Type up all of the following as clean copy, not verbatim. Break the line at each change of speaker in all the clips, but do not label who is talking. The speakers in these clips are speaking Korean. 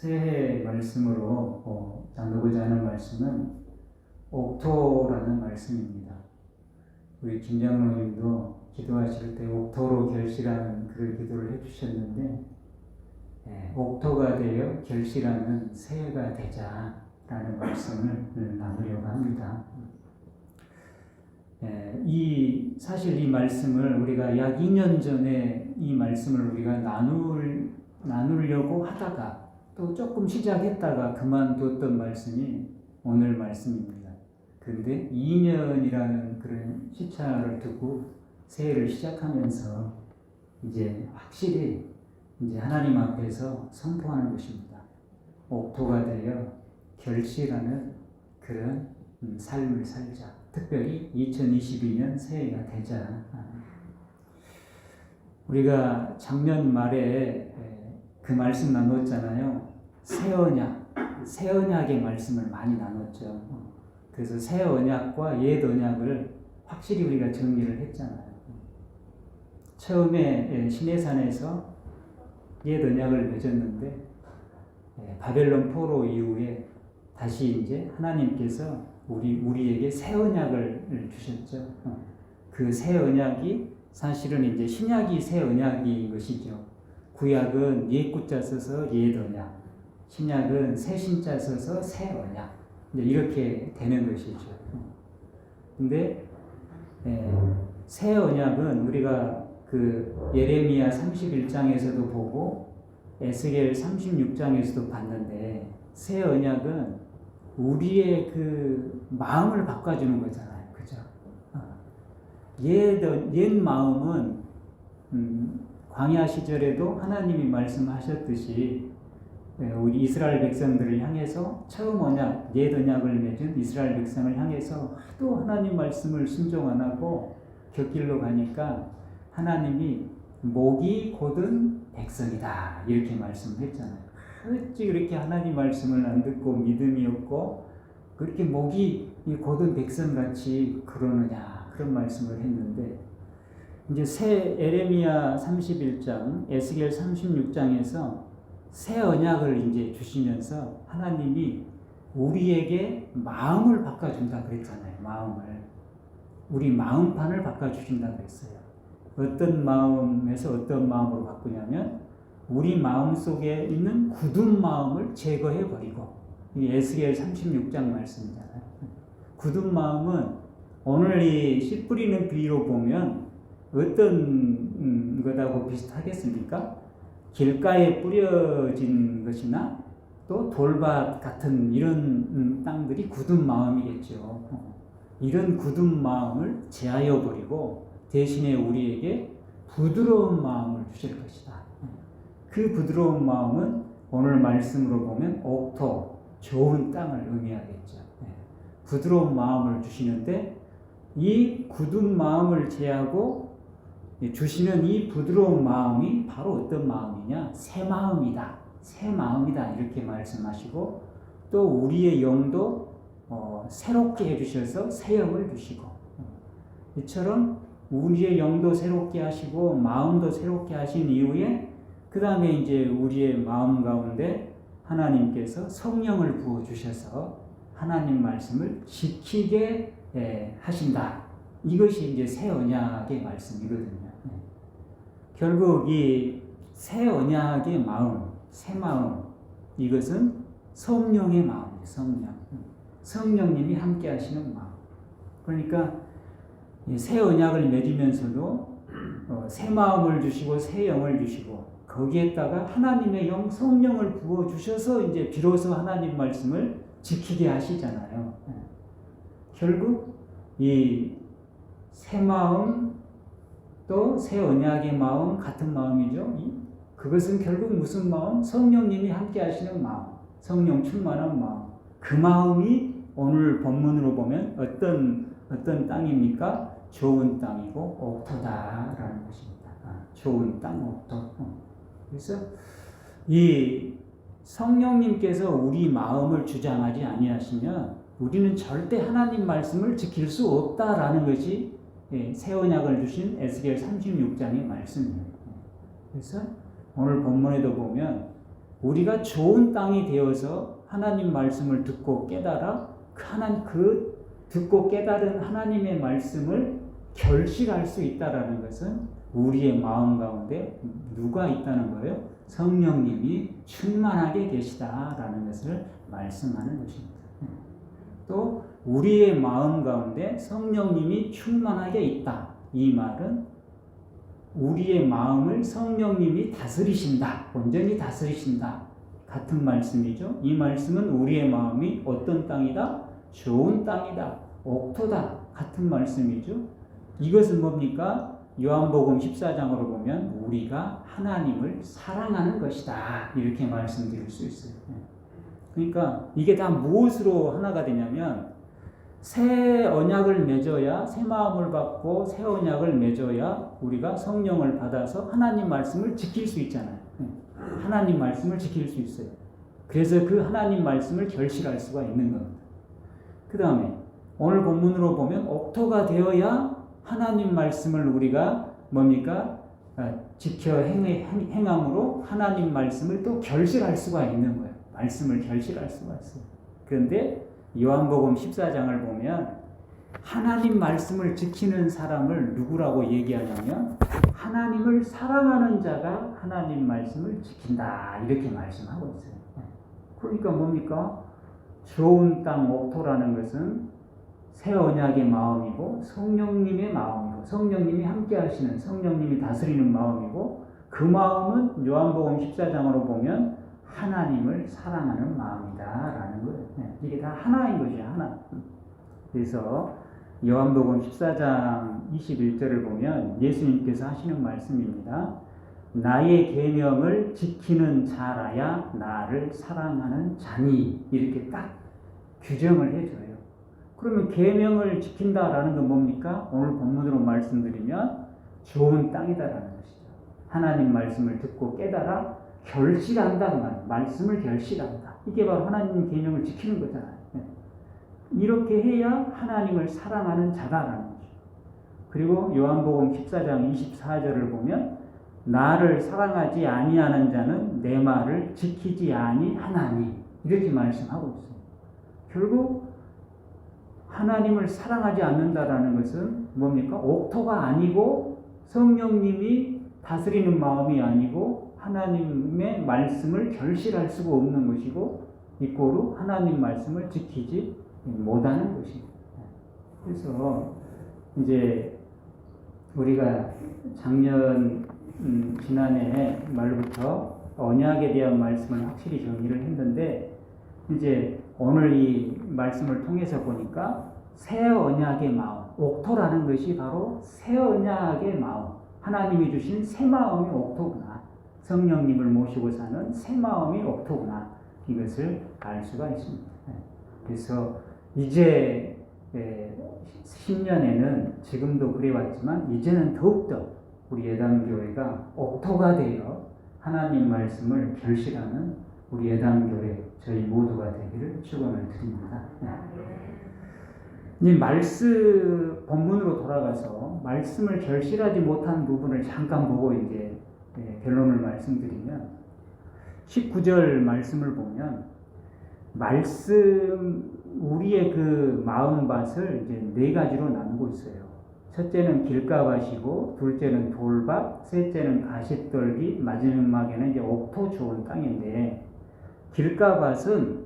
새해 말씀으로 나누고자 하는 말씀은 옥토라는 말씀입니다. 우리 김장로님도 기도하실 때 옥토로 결실하는 그 기도를 해주셨는데, 옥토가 되어 결실하는 새해가 되자라는 말씀을 나누려고 합니다. 사실 이 말씀을 우리가 약 2년 전에 이 말씀을 우리가 나누려고 하다가 또 조금 시작했다가 그만뒀던 말씀이 오늘 말씀입니다. 그런데 2년이라는 그런 시차를 두고 새해를 시작하면서 이제 확실히 이제 하나님 앞에서 선포하는 것입니다. 옥토가 되어 결실하는 그런 삶을 살자. 특별히 2022년 새해가 되자. 우리가 작년 말에 그 말씀 나눴잖아요. 새 언약의 말씀을 많이 나눴죠. 그래서 새 언약과 옛 언약을 확실히 우리가 정리를 했잖아요. 처음에 시내산에서 옛 언약을 맺었는데 바벨론 포로 이후에 다시 이제 하나님께서 우리에게 새 언약을 주셨죠. 그 새 언약이 사실은 이제 신약이 새 언약인 것이죠. 구약은 옛 구자 써서 옛 언약, 신약은 새 신자 써서 새 언약. 이제 이렇게 되는 것이죠. 근데 새 언약은 우리가 그 예레미야 31장에서도 보고 에스겔 36장에서도 봤는데, 새 언약은 우리의 그 마음을 바꿔주는 거잖아요. 그죠? 옛 마음은 광야 시절에도 하나님이 말씀하셨듯이 우리 이스라엘 백성들을 향해서 처음 언약, 옛 언약을 맺은 이스라엘 백성을 향해서 하도 하나님 말씀을 순종 안 하고 곁길로 가니까 하나님이 목이 곧은 백성이다 이렇게 말씀했잖아요. 어찌 그렇게 하나님 말씀을 안 듣고 믿음이 없고 그렇게 목이 곧은 백성같이 그러느냐, 그런 말씀을 했는데, 이제 새 예레미야 31장, 에스겔 36장에서 새 언약을 이제 주시면서 하나님이 우리에게 마음을 바꿔준다 그랬잖아요. 마음을. 우리 마음판을 바꿔주신다 그랬어요. 어떤 마음에서 어떤 마음으로 바꾸냐면 우리 마음 속에 있는 굳은 마음을 제거해버리고, 이게 에스겔 36장 말씀이잖아요. 굳은 마음은 오늘 이 씨 뿌리는 비유로 보면 어떤 것하고 비슷하겠습니까? 길가에 뿌려진 것이나 또 돌밭 같은 이런 땅들이 굳은 마음이겠죠. 이런 굳은 마음을 제하여 버리고 대신에 우리에게 부드러운 마음을 주실 것이다. 그 부드러운 마음은 오늘 말씀으로 보면 옥토, 좋은 땅을 의미하겠죠. 부드러운 마음을 주시는데 이 굳은 마음을 제하고 주시는 이 부드러운 마음이 바로 어떤 마음이냐? 새 마음이다. 새 마음이다. 이렇게 말씀하시고, 또 우리의 영도 새롭게 해주셔서 새 영을 주시고, 이처럼 우리의 영도 새롭게 하시고 마음도 새롭게 하신 이후에 그 다음에 이제 우리의 마음 가운데 하나님께서 성령을 부어주셔서 하나님 말씀을 지키게 하신다. 이것이 이제 새 언약의 말씀이거든요. 결국 이 새 언약의 마음, 새 마음, 이것은 성령의 마음이에요. 성령님이 함께 하시는 마음. 그러니까 새 언약을 맺으면서도 새 마음을 주시고 새 영을 주시고 거기에다가 하나님의 영, 성령을 부어주셔서 이제 비로소 하나님 말씀을 지키게 하시잖아요. 결국 이 새 마음 또 새 언약의 마음 같은 마음이죠. 그것은 결국 무슨 마음? 성령님이 함께 하시는 마음, 성령 충만한 마음. 그 마음이 오늘 본문으로 보면 어떤 땅입니까? 좋은 땅이고 옥토다라는 것입니다. 좋은 땅, 옥토. 그래서 이 성령님께서 우리 마음을 주장하지 아니하시면 우리는 절대 하나님 말씀을 지킬 수 없다라는 것이 새 언약을 주신 에스겔 36장의 말씀입니다. 그래서 오늘 본문에도 보면 우리가 좋은 땅이 되어서 하나님 말씀을 듣고 깨달아 그 듣고 깨달은 하나님의 말씀을 결실할 수 있다라는 것은 우리의 마음 가운데 누가 있다는 거예요? 성령님이 충만하게 계시다라는 것을 말씀하는 것입니다. 또 우리의 마음 가운데 성령님이 충만하게 있다. 이 말은 우리의 마음을 성령님이 다스리신다. 온전히 다스리신다. 같은 말씀이죠. 이 말씀은 우리의 마음이 어떤 땅이다? 좋은 땅이다. 옥토다. 같은 말씀이죠. 이것은 뭡니까? 요한복음 14장으로 보면 우리가 하나님을 사랑하는 것이다. 이렇게 말씀드릴 수 있어요. 그러니까 이게 다 무엇으로 하나가 되냐면 새 언약을 맺어야 새 마음을 받고 새 언약을 맺어야 우리가 성령을 받아서 하나님 말씀을 지킬 수 있잖아요. 하나님 말씀을 지킬 수 있어요. 그래서 그 하나님 말씀을 결실할 수가 있는 겁니다. 그 다음에 오늘 본문으로 보면 옥토가 되어야 하나님 말씀을 우리가 뭡니까? 지켜 행함으로 하나님 말씀을 또 결실할 수가 있는 거예요. 말씀을 결실할 수가 있어요. 그런데 요한복음 14장을 보면 하나님 말씀을 지키는 사람을 누구라고 얘기하냐면 하나님을 사랑하는 자가 하나님 말씀을 지킨다. 이렇게 말씀하고 있어요. 그러니까 뭡니까? 좋은 땅 옥토라는 것은 새 언약의 마음이고 성령님의 마음이고 성령님이 함께 하시는 성령님이 다스리는 마음이고 그 마음은 요한복음 14장으로 보면 하나님을 사랑하는 마음이다라는 거예요. 이게 다 하나인 것이에요. 하나. 그래서 요한복음 14장 21절을 보면 예수님께서 하시는 말씀입니다. 나의 계명을 지키는 자라야 나를 사랑하는 자니 이렇게 딱 규정을 해줘요. 그러면 계명을 지킨다라는 건 뭡니까? 오늘 본문으로 말씀드리면 좋은 땅이다라는 것이죠. 하나님 말씀을 듣고 깨달아 결실한다는 말, 말씀을 결실한다. 이게 바로 하나님 계명을 지키는 거잖아요. 이렇게 해야 하나님을 사랑하는 자다라는 거죠. 그리고 요한복음 14장 24절을 보면 나를 사랑하지 아니하는 자는 내 말을 지키지 아니하나니 이렇게 말씀하고 있어요. 결국 하나님을 사랑하지 않는다라는 것은 뭡니까? 옥토가 아니고 성령님이 다스리는 마음이 아니고 하나님의 말씀을 결실할 수가 없는 것이고 이꼬로 하나님 말씀을 지키지 못하는 것입니다. 그래서 이제 우리가 작년 지난해 말부터 언약에 대한 말씀을 확실히 정리를 했는데 이제 오늘 이 말씀을 통해서 보니까 새 언약의 마음, 옥토라는 것이 바로 새 언약의 마음, 하나님이 주신 새 마음이 옥토구나. 성령님을 모시고 사는 새 마음이 옥토구나. 이것을 알 수가 있습니다. 그래서 이제 10년에는 지금도 그래왔지만 이제는 더욱더 우리 예담교회가 옥토가 되어 하나님 말씀을 결실하는 우리 예담교회 저희 모두가 되기를 축원을 드립니다. 이 말씀 본문으로 돌아가서 말씀을 결실하지 못한 부분을 잠깐 보고 이제 결론을 말씀드리면 19절 말씀을 보면 말씀 우리의 그 마음밭을 이제 네 가지로 나누고 있어요. 첫째는 길가밭이고, 둘째는 돌밭, 셋째는 가시떨기, 마지막에는 이제 옥토 좋은 땅인데 길가밭은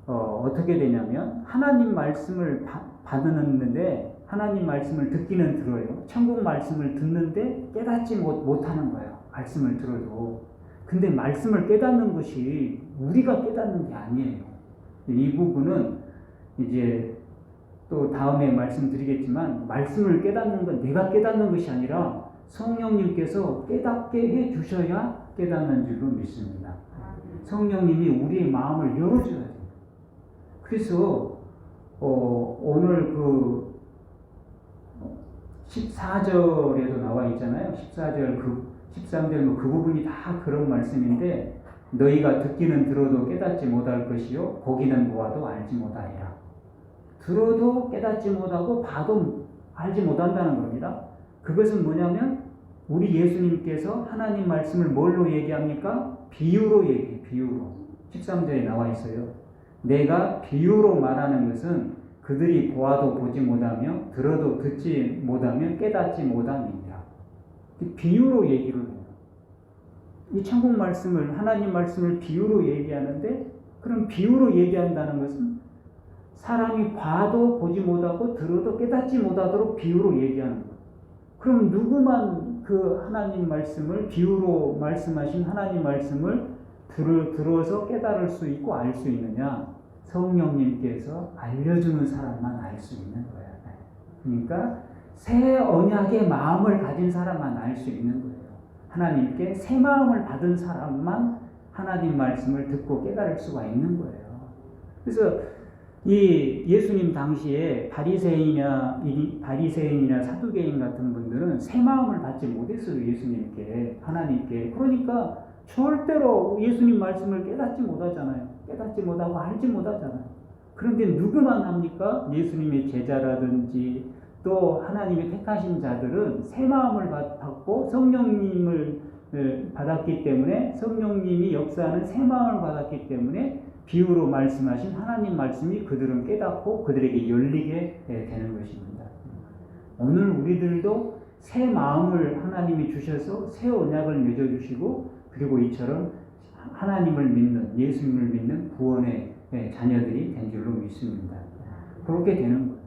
어떻게 되냐면 하나님 말씀을 받았는데 하나님 말씀을 듣기는 들어요. 천국 말씀을 듣는데 깨닫지 못하는 거예요. 말씀을 들어도. 근데 말씀을 깨닫는 것이 우리가 깨닫는 게 아니에요. 이 부분은 이제 또 다음에 말씀드리겠지만 말씀을 깨닫는 건 내가 깨닫는 것이 아니라 성령님께서 깨닫게 해 주셔야 깨닫는 줄로 믿습니다. 성령님이 우리의 마음을 열어줘야 돼요. 그래서 오늘 그 14절에도 나와 있잖아요. 14절 13절 그 부분이 다 그런 말씀인데 너희가 듣기는 들어도 깨닫지 못할 것이요 보기는 보아도 알지 못하리라. 들어도 깨닫지 못하고 봐도 알지 못한다는 겁니다. 그것은 뭐냐면 우리 예수님께서 하나님 말씀을 뭘로 얘기합니까? 비유로 얘기해요. 비유로. 13절에 나와 있어요. 내가 비유로 말하는 것은 그들이 보아도 보지 못하며 들어도 듣지 못하며 깨닫지 못함이니라. 비유로 얘기를 해요. 이 천국 말씀을, 하나님 말씀을 비유로 얘기하는데, 그럼 비유로 얘기한다는 것은 사람이 봐도 보지 못하고 들어도 깨닫지 못하도록 비유로 얘기하는 거예요. 그럼 누구만 그 하나님 말씀을, 비유로 말씀하신 하나님 말씀을 들어서 깨달을 수 있고 알 수 있느냐? 성령님께서 알려주는 사람만 알 수 있는 거야. 그러니까 새 언약의 마음을 가진 사람만 알 수 있는 거예요. 하나님께 새 마음을 받은 사람만 하나님 말씀을 듣고 깨달을 수가 있는 거예요. 그래서 이 예수님 당시에 바리새인이나 사두개인 같은 분들은 새 마음을 받지 못했어요. 예수님께, 하나님께. 그러니까 절대로 예수님 말씀을 깨닫지 못하잖아요. 깨닫지 못하고 알지 못하잖아요. 그런데 누구만 합니까? 예수님의 제자라든지 또 하나님의 택하신 자들은 새 마음을 받고 성령님을 받았기 때문에, 성령님이 역사하는 새 마음을 받았기 때문에 비유로 말씀하신 하나님 말씀이 그들은 깨닫고 그들에게 열리게 되는 것입니다. 오늘 우리들도 새 마음을 하나님이 주셔서 새 언약을 맺어주시고, 그리고 이처럼 하나님을 믿는, 예수님을 믿는 구원의 자녀들이 된 줄로 믿습니다. 그렇게 되는 거예요.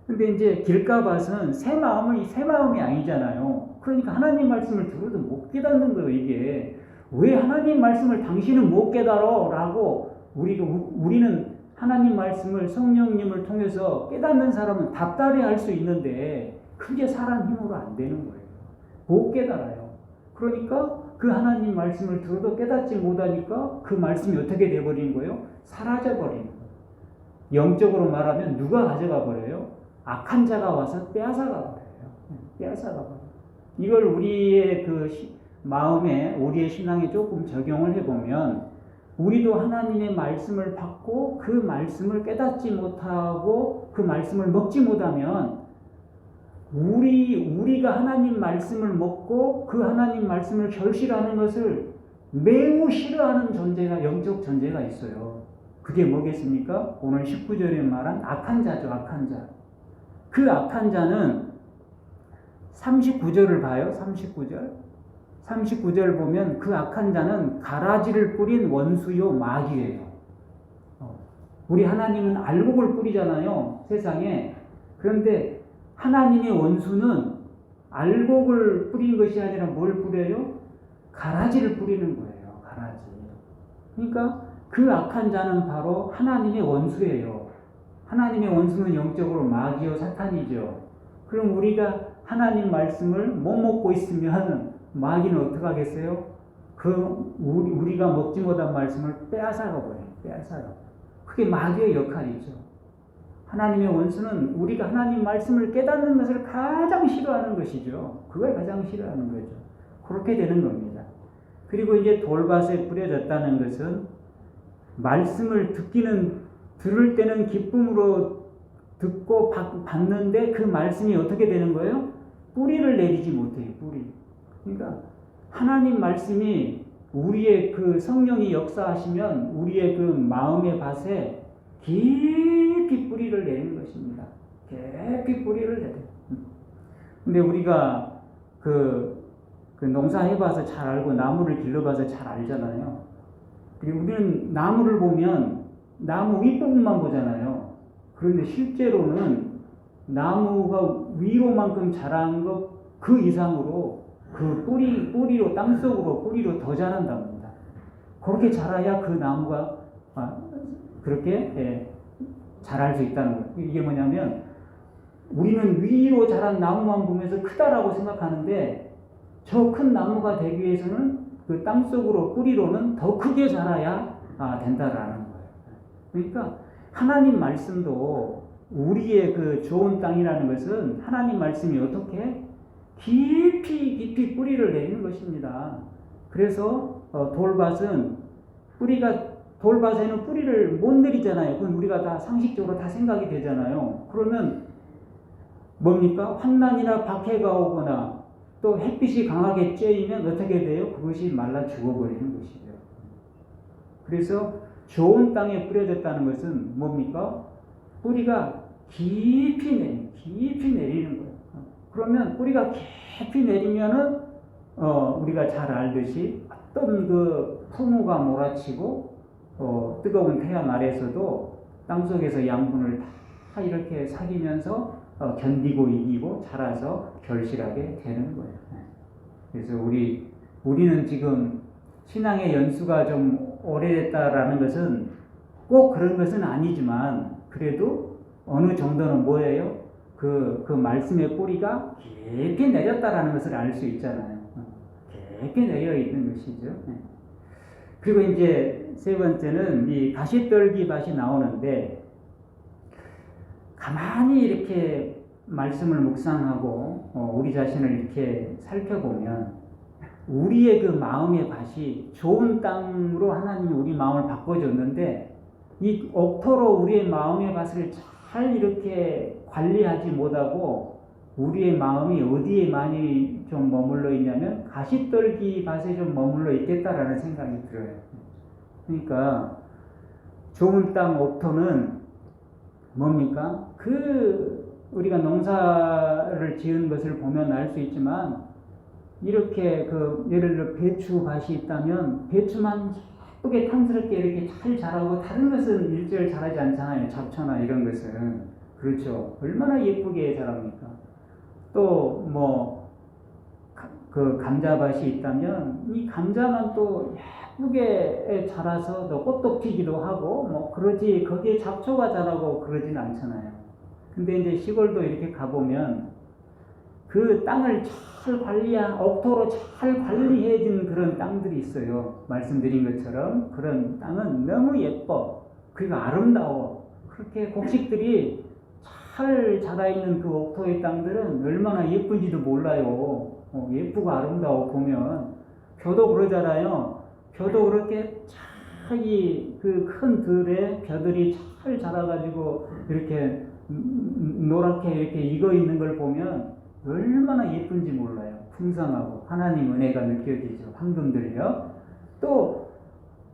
근데 이제 길가밭은 새 마음이 아니잖아요. 그러니까 하나님 말씀을 들어도 못 깨닫는 거예요, 이게. 왜 하나님 말씀을 당신은 못 깨달아? 라고 우리는 하나님 말씀을 성령님을 통해서 깨닫는 사람은 답답해 할 수 있는데, 그게 사람 힘으로 안 되는 거예요. 못 깨달아요. 그러니까 그 하나님 말씀을 들어도 깨닫지 못하니까 그 말씀이 어떻게 돼버린 거예요? 사라져버리는 거예요. 영적으로 말하면 누가 가져가 버려요? 악한 자가 와서 빼앗아가 버려요. 빼앗아가 버려요. 이걸 우리의 그 마음에, 우리의 신앙에 조금 적용을 해보면, 우리도 하나님의 말씀을 받고 그 말씀을 깨닫지 못하고 그 말씀을 먹지 못하면, 우리가 하나님 말씀을 먹고 그 하나님 말씀을 절실하는 것을 매우 싫어하는 존재가, 영적 존재가 있어요. 그게 뭐겠습니까? 오늘 19절에 말한 악한 자죠. 악한 자. 그 악한 자는 39절을 봐요. 39절 보면 그 악한 자는 가라지를 뿌린 원수요 마귀예요. 우리 하나님은 알곡을 뿌리잖아요, 세상에. 그런데 하나님의 원수는 알곡을 뿌린 것이 아니라 뭘 뿌려요? 가라지를 뿌리는 거예요. 가라지. 그러니까 그 악한 자는 바로 하나님의 원수예요. 하나님의 원수는 영적으로 마귀요 사탄이죠. 그럼 우리가 하나님 말씀을 못 먹고 있으면 마귀는 어떻게 하겠어요? 우리가 먹지 못한 말씀을 빼앗아가 버려요. 빼앗아가. 그게 마귀의 역할이죠. 하나님의 원수는 우리가 하나님 말씀을 깨닫는 것을 가장 싫어하는 것이죠. 그걸 가장 싫어하는 거죠. 그렇게 되는 겁니다. 그리고 이제 돌밭에 뿌려졌다는 것은 말씀을 들을 때는 기쁨으로 듣고 받는데 그 말씀이 어떻게 되는 거예요? 뿌리를 내리지 못해요. 뿌리. 그러니까 하나님 말씀이 우리의 그 성령이 역사하시면 우리의 그 마음의 밭에 깊이 뿌리를 내리는 것입니다. 깊이 뿌리를 내려요. 근데 우리가 그 농사해봐서 잘 알고 나무를 길러봐서 잘 알잖아요. 그리고 우리는 나무를 보면 나무 윗부분만 보잖아요. 그런데 실제로는 나무가 위로만큼 자란 것 그 이상으로 그 뿌리로, 땅속으로 뿌리로 더 자란답니다. 그렇게 자라야 그 나무가 그렇게 자랄 수 있다는 거예요. 이게 뭐냐면 우리는 위로 자란 나무만 보면서 크다라고 생각하는데, 저 큰 나무가 되기 위해서는 그 땅속으로 뿌리로는 더 크게 자라야 된다라는 거예요. 그러니까 하나님 말씀도 우리의 그 좋은 땅이라는 것은 하나님 말씀이 어떻게 깊이 뿌리를 내리는 것입니다. 그래서 돌밭에는 뿌리를 못 내리잖아요. 그건 우리가 다 상식적으로 다 생각이 되잖아요. 그러면 뭡니까? 환난이나 박해가 오거나 또 햇빛이 강하게 쬐이면 어떻게 돼요? 그것이 말라 죽어버리는 것이죠. 그래서 좋은 땅에 뿌려졌다는 것은 뭡니까? 뿌리가 깊이 내리는 거예요. 그러면 뿌리가 깊이 내리면은 우리가 잘 알듯이 어떤 그 풍우가 몰아치고 뜨거운 태양 아래에서도 땅속에서 양분을 다 이렇게 사귀면서 견디고 이기고 자라서 결실하게 되는 거예요. 그래서 우리는 지금 신앙의 연수가 좀 오래됐다라는 것은 꼭 그런 것은 아니지만 그래도 어느 정도는 뭐예요? 그 말씀의 뿌리가 깊이 내렸다라는 것을 알 수 있잖아요. 깊이 내려 있는 것이죠. 그리고 이제 세 번째는 이 가시떨기 밭이 나오는데 가만히 이렇게 말씀을 묵상하고 우리 자신을 이렇게 살펴보면 우리의 그 마음의 밭이 좋은 땅으로 하나님이 우리 마음을 바꿔줬는데 이 옥토로 우리의 마음의 밭을 잘 이렇게 관리하지 못하고 우리의 마음이 어디에 많이 좀 머물러 있냐면 가시떨기 밭에 좀 머물러 있겠다라는 생각이 들어요. 그러니까 좋은 땅 옥토는 뭡니까? 우리가 농사를 지은 것을 보면 알 수 있지만 이렇게 예를 들어 배추 밭이 있다면 배추만 예쁘게 탐스럽게 이렇게 잘 자라고 다른 것은 일절 자라지 않잖아요. 잡초나 이런 것은. 그렇죠. 얼마나 예쁘게 자랍니까? 또 감자밭이 있다면 이 감자만 또 예쁘게 자라서 또 꽃도 피기도 하고 그러지 거기에 잡초가 자라고 그러진 않잖아요. 근데 이제 시골도 이렇게 가보면 그 땅을 잘 옥토로 잘 관리해진 그런 땅들이 있어요. 말씀드린 것처럼 그런 땅은 너무 예뻐. 그리고 아름다워. 그렇게 곡식들이 잘 자라있는 그 옥토의 땅들은 얼마나 예쁜지도 몰라요. 예쁘고 아름다워 보면. 벼도 그러잖아요. 벼도 그렇게 자기 그 큰 들에 벼들이 잘 자라가지고 이렇게 노랗게 이렇게 익어 있는 걸 보면 얼마나 예쁜지 몰라요. 풍성하고 하나님 은혜가 느껴지죠. 황금들이요. 또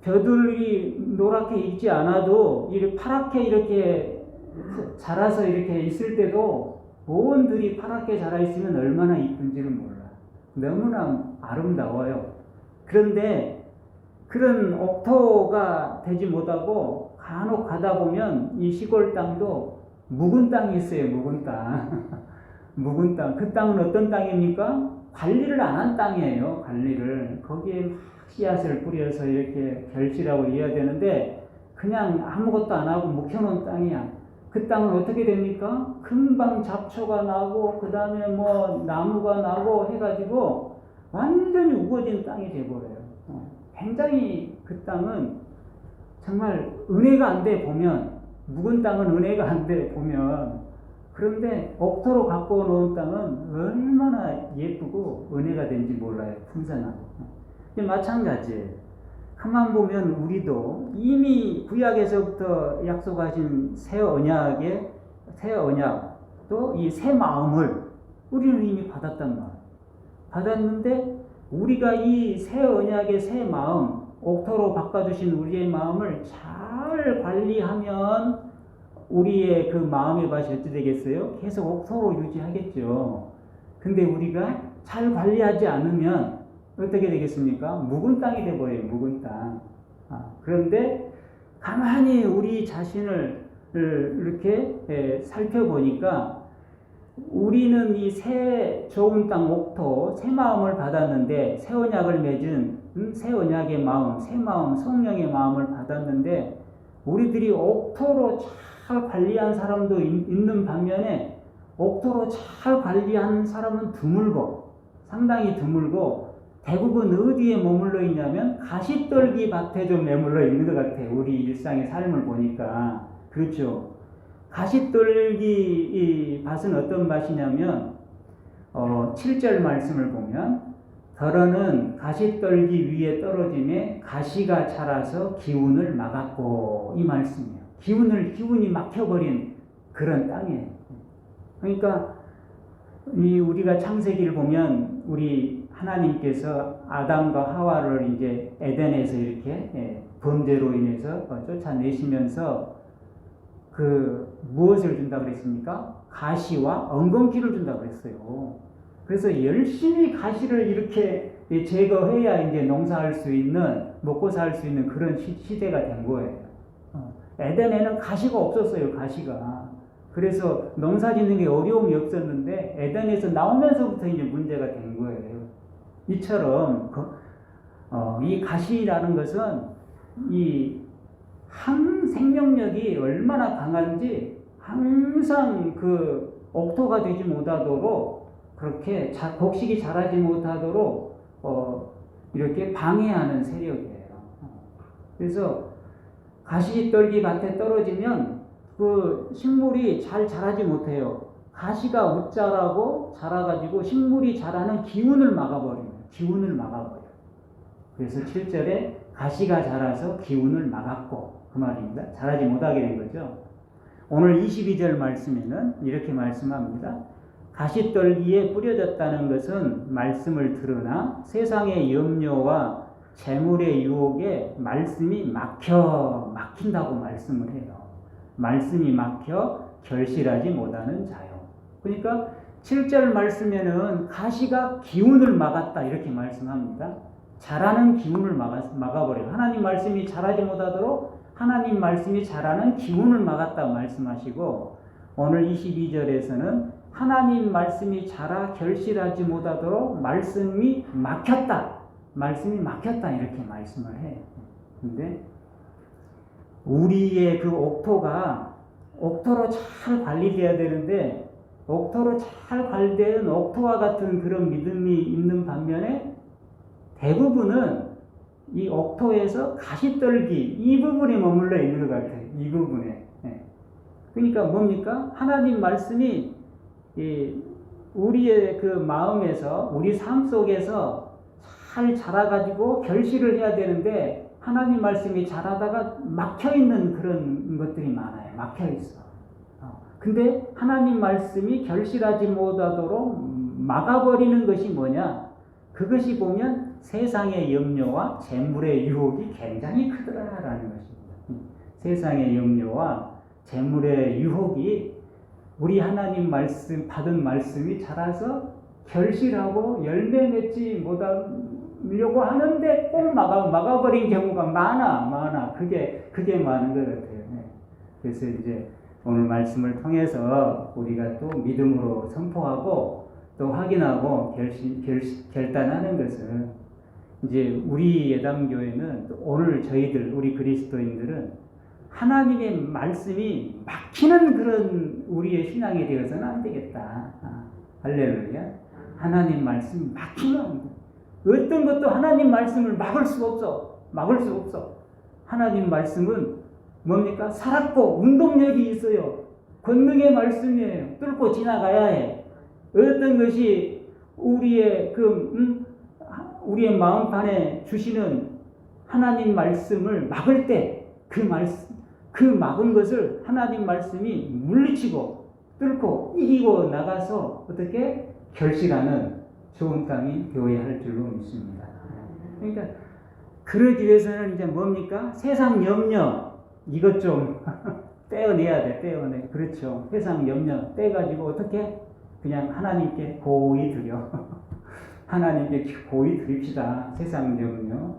벼들이 노랗게 익지 않아도 이렇게 파랗게 이렇게 자라서 이렇게 있을 때도 온 들이 파랗게 자라 있으면 얼마나 이쁜지를 몰라. 너무나 아름다워요. 그런데 그런 옥토가 되지 못하고 간혹 가다 보면 이 시골 땅도 묵은 땅이 있어요. 묵은 땅. 묵은 땅. 그 땅은 어떤 땅입니까? 관리를 안 한 땅이에요. 관리를. 거기에 막 씨앗을 뿌려서 이렇게 결실하고 이어야 되는데 그냥 아무것도 안 하고 묵혀놓은 땅이야. 그 땅은 어떻게 됩니까? 금방 잡초가 나고 그 다음에 나무가 나고 해가지고 완전히 우거진 땅이 돼버려요. 굉장히 그 땅은 정말 은혜가 안 돼 보면 묵은 땅은 은혜가 안 돼 보면 그런데 옥토로 갖고 놓은 땅은 얼마나 예쁘고 은혜가 된지 몰라요. 풍성하고. 마찬가지예요. 가만 보면 우리도 이미 구약에서부터 약속하신 새 언약 또 이 새 마음을 우리는 이미 받았단 말이에요. 받았는데 우리가 이 새 언약의 새 마음, 옥토로 바꿔주신 우리의 마음을 잘 관리하면 우리의 그 마음의 밭이 어찌 되겠어요? 계속 옥토로 유지하겠죠. 근데 우리가 잘 관리하지 않으면 어떻게 되겠습니까? 묵은 땅이 돼버려요. 묵은 땅. 그런데 가만히 우리 자신을 이렇게 살펴보니까 우리는 이 새 좋은 땅 옥토, 새 마음을 받았는데 새 언약을 맺은 새 언약의 마음, 새 마음, 성령의 마음을 받았는데 우리들이 옥토로 잘 관리한 사람도 있는 반면에 옥토로 잘 관리한 사람은 드물고 상당히 드물고 대부분 어디에 머물러 있냐면 가시떨기 밭에 좀 머물러 있는 것 같아요. 우리 일상의 삶을 보니까. 그렇죠. 가시떨기 이 밭은 어떤 밭이냐면 7절 말씀을 보면 더러는 가시떨기 위에 떨어짐에 가시가 자라서 기운을 막았고 이 말씀이에요. 기운이 막혀버린 그런 땅이에요. 그러니까 우리가 창세기를 보면 우리 하나님께서 아담과 하와를 이제 에덴에서 이렇게 범죄로 인해서 쫓아내시면서 그 무엇을 준다고 그랬습니까? 가시와 엉겅퀴를 준다고 그랬어요. 그래서 열심히 가시를 이렇게 제거해야 이제 농사할 수 있는, 먹고 살 수 있는 그런 시대가 된 거예요. 에덴에는 가시가 없었어요, 가시가. 그래서 농사 짓는 게 어려움이 없었는데 에덴에서 나오면서부터 이제 문제가 된 거예요. 이처럼 이 가시라는 것은 이 항생명력이 얼마나 강한지 항상 그 옥토가 되지 못하도록 그렇게 곡식이 자라지 못하도록 이렇게 방해하는 세력이에요. 그래서 가시떨기 밭에 떨어지면 그 식물이 잘 자라지 못해요. 가시가 웃자라고 자라가지고 식물이 자라는 기운을 막아버려요. 기운을 막아버려요. 그래서 7절에 가시가 자라서 기운을 막았고 그 말입니다. 자라지 못하게 된 거죠. 오늘 22절 말씀에는 이렇게 말씀합니다. 가시떨기에 뿌려졌다는 것은 말씀을 들으나 세상의 염려와 재물의 유혹에 말씀이 막힌다고 말씀을 해요. 말씀이 막혀 결실하지 못하는 자요. 그러니까 7절 말씀에는 가시가 기운을 막았다 이렇게 말씀합니다. 자라는 기운을 막아버려요. 하나님 말씀이 자라지 못하도록 하나님 말씀이 자라는 기운을 막았다 말씀하시고 오늘 22절에서는 하나님 말씀이 자라 결실하지 못하도록 말씀이 막혔다. 말씀이 막혔다 이렇게 말씀을 해요. 근데 우리의 그 옥토로 잘 관리돼야 되는데 옥토로 잘 관리되는 옥토와 같은 그런 믿음이 있는 반면에 대부분은 이 옥토에서 가시떨기 이 부분에 머물러 있는 것 같아요. 이 부분에. 그러니까 뭡니까? 하나님 말씀이 우리의 그 마음에서 우리 삶 속에서 잘 자라가지고 결실을 해야 되는데 하나님 말씀이 자라다가 막혀있는 그런 것들이 많아요. 막혀있어. 근데 하나님 말씀이 결실하지 못하도록 막아버리는 것이 뭐냐? 그것이 보면 세상의 염려와 재물의 유혹이 굉장히 크더라라는 것입니다. 세상의 염려와 재물의 유혹이 우리 하나님 말씀 받은 말씀이 자라서 결실하고 열매 맺지 못하려고 하는데 꼭 막아버린 경우가 많아. 그게 많은 것 같아요. 그래서 이제 오늘 말씀을 통해서 우리가 또 믿음으로 선포하고 또 확인하고 결단하는 것은 이제 우리 예담교회는 오늘 저희들 우리 그리스도인들은 하나님의 말씀이 막히는 그런 우리의 신앙이 되어서는 안 되겠다. 할렐루야. 하나님 말씀이 막히면 안 돼. 어떤 것도 하나님 말씀을 막을 수 없어. 하나님 말씀은 뭡니까? 살았고 운동력이 있어요. 권능의 말씀이에요. 뚫고 지나가야 해. 어떤 것이 우리의 우리의 마음판에 주시는 하나님 말씀을 막을 때 그 막은 것을 하나님 말씀이 물리치고 뚫고 이기고 나가서 어떻게 결실하는 좋은 땅이 되어야 할 줄로 믿습니다. 그러니까 그러기 위해서는 이제 뭡니까? 세상 염려 이것 좀 떼어내야 돼. 그렇죠. 세상 염려 떼가지고 어떻게 그냥 하나님께 고이 드려. 하나님께 고이 드립시다. 세상 염려.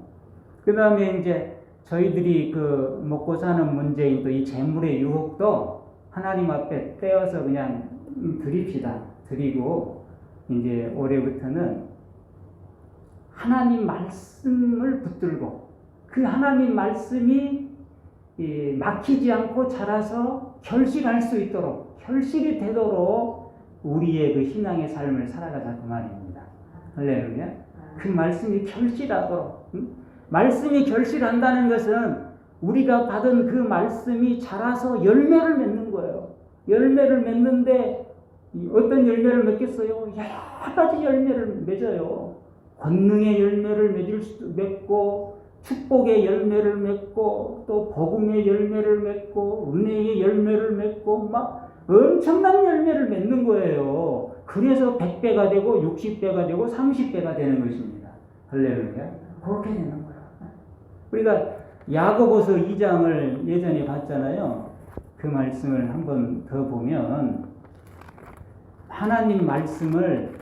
그 다음에 이제 저희들이 그 먹고 사는 문제인 또 이 재물의 유혹도 하나님 앞에 떼어서 그냥 드립시다. 드리고 이제 올해부터는 하나님 말씀을 붙들고 그 하나님 말씀이 막히지 않고 자라서 결실할 수 있도록 결실이 되도록 우리의 그 신앙의 삶을 살아가자 그 말입니다. 할렐루야. 그 말씀이 결실하도록 말씀이 결실한다는 것은 우리가 받은 그 말씀이 자라서 열매를 맺는 거예요. 열매를 맺는데 어떤 열매를 맺겠어요? 여러 가지 열매를 맺어요. 권능의 열매를 맺고 축복의 열매를 맺고 또 복음의 열매를 맺고 은혜의 열매를 맺고 막 엄청난 열매를 맺는 거예요. 그래서 100배가 되고 60배가 되고 30배가 되는 것입니다. 할렐루야. 그렇게 되는 거야. 우리가 야고보서 2장을 예전에 봤잖아요. 그 말씀을 한번 더 보면 하나님 말씀을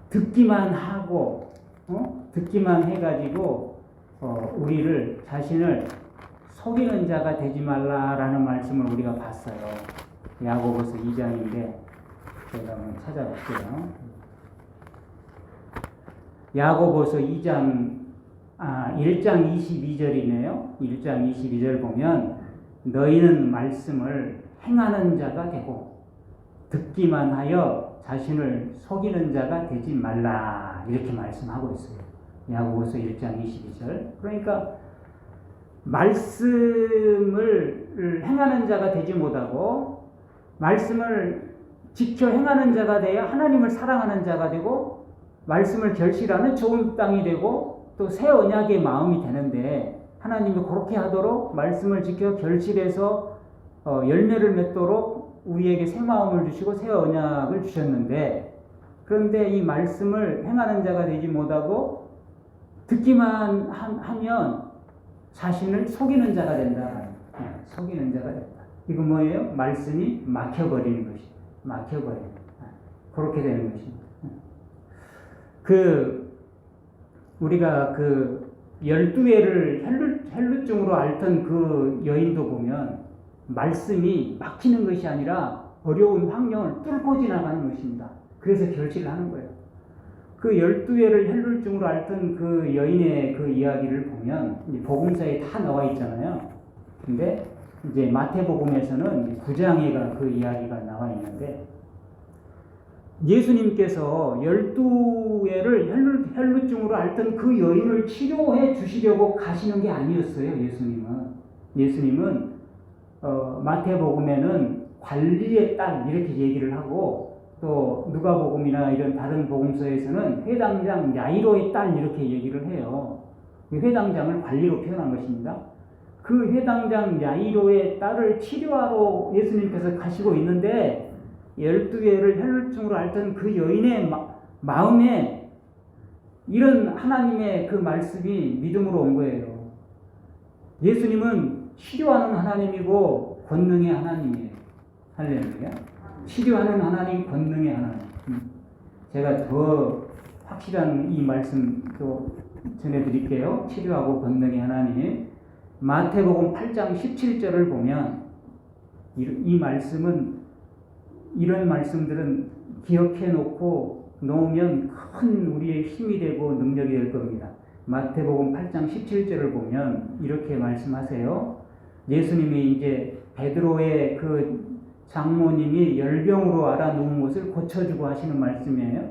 듣기만 하고 듣기만 해가지고 우리를 자신을 속이는 자가 되지 말라라는 말씀을 우리가 봤어요. 야고보서 2장인데 제가 한번 찾아볼게요. 야고보서 1장 22절이네요. 1장 22절 보면 너희는 말씀을 행하는 자가 되고 듣기만 하여 자신을 속이는 자가 되지 말라 이렇게 말씀하고 있어요. 야고보서 1장 22절. 그러니까 말씀을 행하는 자가 되지 못하고 말씀을 지켜 행하는 자가 되어 하나님을 사랑하는 자가 되고 말씀을 결실하는 좋은 땅이 되고 또 새 언약의 마음이 되는데 하나님이 그렇게 하도록 말씀을 지켜 결실해서 열매를 맺도록 우리에게 새 마음을 주시고 새 언약을 주셨는데 그런데 이 말씀을 행하는 자가 되지 못하고 듣기만 하면 자신을 속이는 자가 된다. 속이는 자가 된다. 이거 뭐예요? 말씀이 막혀버리는 것이죠. 막혀버리는. 그렇게 되는 것입니다. 우리가 12회를 혈루증으로 앓던 그 여인도 보면 말씀이 막히는 것이 아니라 어려운 환경을 뚫고 지나가는 것입니다. 그래서 결실을 하는 거예요. 그 12회를 혈루증으로 앓던 그 여인의 그 이야기를 보면 복음서에 다 나와 있잖아요. 근데 이제 마태복음에서는 9장에가 그 이야기가 나와 있는데 예수님께서 12회를 혈루증으로 앓던 그 여인을 치료해 주시려고 가시는 게 아니었어요. 예수님은 마태복음에는 관리의 딸 이렇게 얘기를 하고 또 누가복음이나 이런 다른 복음서에서는 회당장 야이로의 딸 이렇게 얘기를 해요. 회당장을 관리로 표현한 것입니다. 그 회당장 야이로의 딸을 치료하러 예수님께서 가시고 있는데 12회를 혈루증으로 앓던 그 여인의 마음에 이런 하나님의 그 말씀이 믿음으로 온 거예요. 예수님은 치료하는 하나님이고 권능의 하나님이에요. 할렐루야. 치료하는 하나님, 권능의 하나님. 제가 더 확실한 이 말씀도 전해드릴게요. 치료하고 권능의 하나님. 마태복음 8장 17절을 보면 이 말씀은 이런 말씀들은 기억해 놓으면 큰 우리의 힘이 되고 능력이 될 겁니다. 마태복음 8장 17절을 보면 이렇게 말씀하세요. 예수님이 이제 베드로의 그 장모님이 열병으로 앓아누운 것을 고쳐주고 하시는 말씀이에요.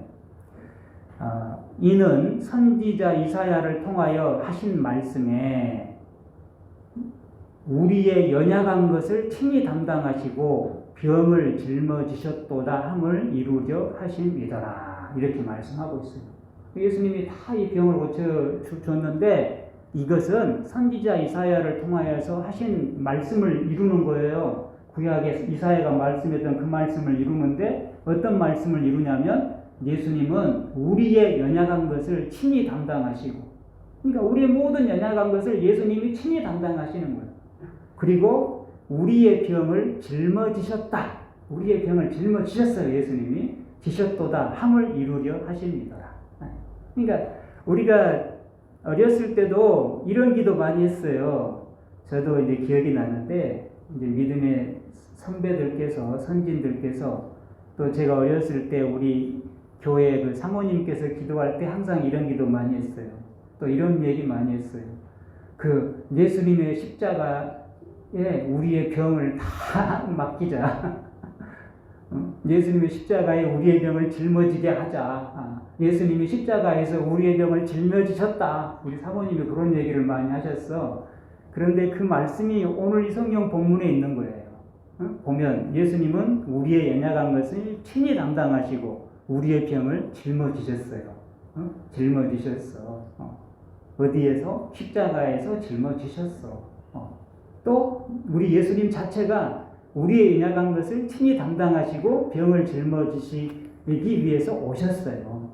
이는 선지자 이사야를 통하여 하신 말씀에 우리의 연약한 것을 친히 담당하시고 병을 짊어지셨도다 함을 이루려 하심이더라. 이렇게 말씀하고 있어요. 예수님이 다 이 병을 고쳐줬는데 이것은 선지자 이사야를 통하여서 하신 말씀을 이루는 거예요. 구약에 이사야가 말씀했던 그 말씀을 이루는데 어떤 말씀을 이루냐면 예수님은 우리의 연약한 것을 친히 담당하시고 그러니까 우리의 모든 연약한 것을 예수님이 친히 담당하시는 거예요. 그리고 우리의 병을 짊어지셨다. 우리의 병을 짊어지셨어요. 예수님이. 지셨도다. 함을 이루려 하십니다. 그러니까 우리가 어렸을 때도 이런 기도 많이 했어요. 저도 이제 기억이 나는데 이제 믿음의 선배들께서 선진들께서 또 제가 어렸을 때 우리 교회 그 사모님께서 기도할 때 항상 이런 기도 많이 했어요. 또 이런 얘기 많이 했어요. 그 예수님의 십자가에 우리의 병을 다 맡기자. 예수님의 십자가에 우리의 병을 짊어지게 하자. 예수님이 십자가에서 우리의 병을 짊어지셨다. 우리 사모님이 그런 얘기를 많이 하셨어. 그런데 그 말씀이 오늘 이 성경 본문에 있는 거예요. 보면 예수님은 우리의 연약한 것을 친히 담당하시고 우리의 병을 짊어지셨어요. 짊어지셨어. 어디에서? 십자가에서 짊어지셨어. 또 우리 예수님 자체가 우리의 연약한 것을 친히 담당하시고 병을 짊어지시기 위해서 오셨어요.